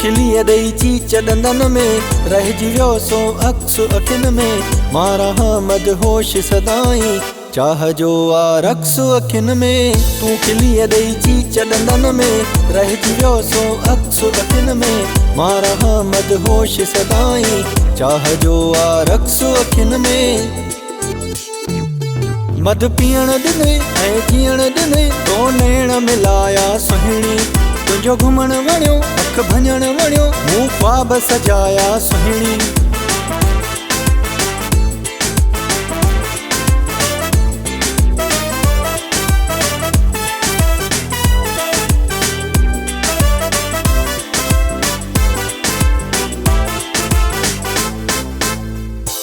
खिलीअ ॾेई चीच ॾंदनि में रहिजी वियो सो अक्स अखियुनि में मां रहां मदहोश सदाईं चाह जो आ रक्स अखियुनि में। तूं खिलीअ ॾेई चीच ॾंदनि में रहिजी वियो सो अक्स अखियुनि में मां रहां मदहोश सदाईं चाह जो आ रक्स अखियुनि में। मद पीअण ॾिने ऐं जीअण ॾिने तो नेण मिलाया सुहिणी तुंहिंजो घुमण वणियो अख भञण वणियो मूं ख्वाब सजाया सुहिणी।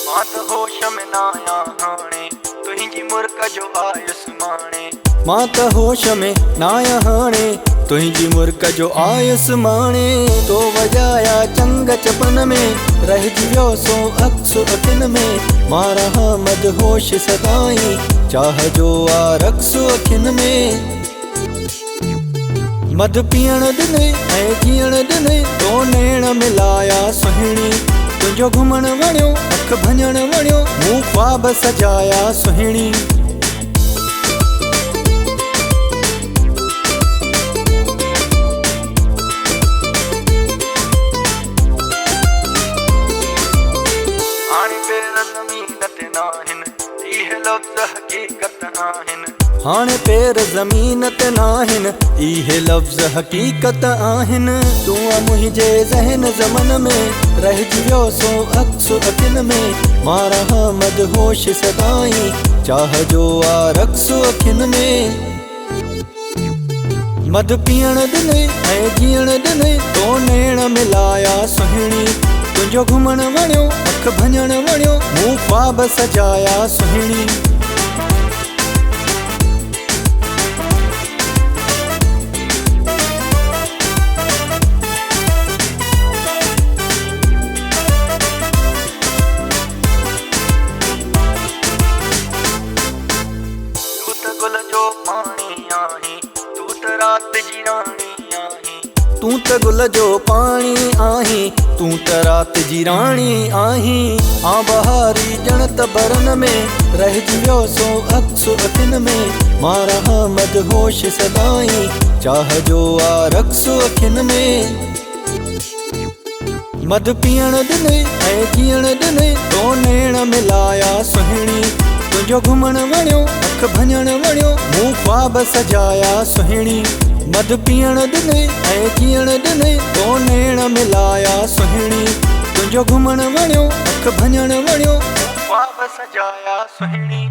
मां त होश में न आहियां हाणे तुंहिंजी मुर्क जो आयुसि माणे मां त होश में न आहियां हाणे तुंहिंजी मुर्क जो आयुसि माणे तो वॼाया चंग चपन में रहिजी वियो सो अक्स अखियुनि में मां रहां मदहोश सदाईं चाह जो आ रक्स अखियुनि में। मद पीअण ॾिने ऐं जीअण ॾिने तो नेण मिलाया सुहिणी तुंहिंजो घुमण वणियो अख भञण वणियो मूं ख्वाब सजाया सुहिणी। हाणे पेर ज़मीन ते नाहिनि इहे लफ़्ज़ हक़ीक़त आहिनि तूं मुंहिंजे ज़हन ज़मन में रहिजी वियो सो अक्स अखियुनि में मां रहां मदहोश सदाईं चाह जो आ रक्स अखियुनि में। मद पीअण ॾिने ऐं जीअण ॾिने तो नेण मिलाया सुहिणी तुंहिंजो घुमण वणियो अख भञण वणियो मूं ख्वाब सजाया सुहिणी। तूं त गुल जो पाणी आहीं तूं त रात जी राणी आहीं आ बहारी ॼण त बरन में रहिजी वियो सो अक्स अखियुनि में मां रहां मदहोश सदाईं चाह जो आ रक्स अखियुनि में। मद पीअण ॾिने ऐं जीअण ॾिने तो नेण मिलाया सुहिणी तुंहिंजो घुमण वणियो अख भञण वणियो मूं ख्वाब सजाया सुहिणी। मद पीअण ॾिने ऐं जीअण ॾिने तो नेण मिलाया सुहिणी तुंहिंजो घुमण वणियो अख भञण वणियो ख्वाब सजाया सुहिणी।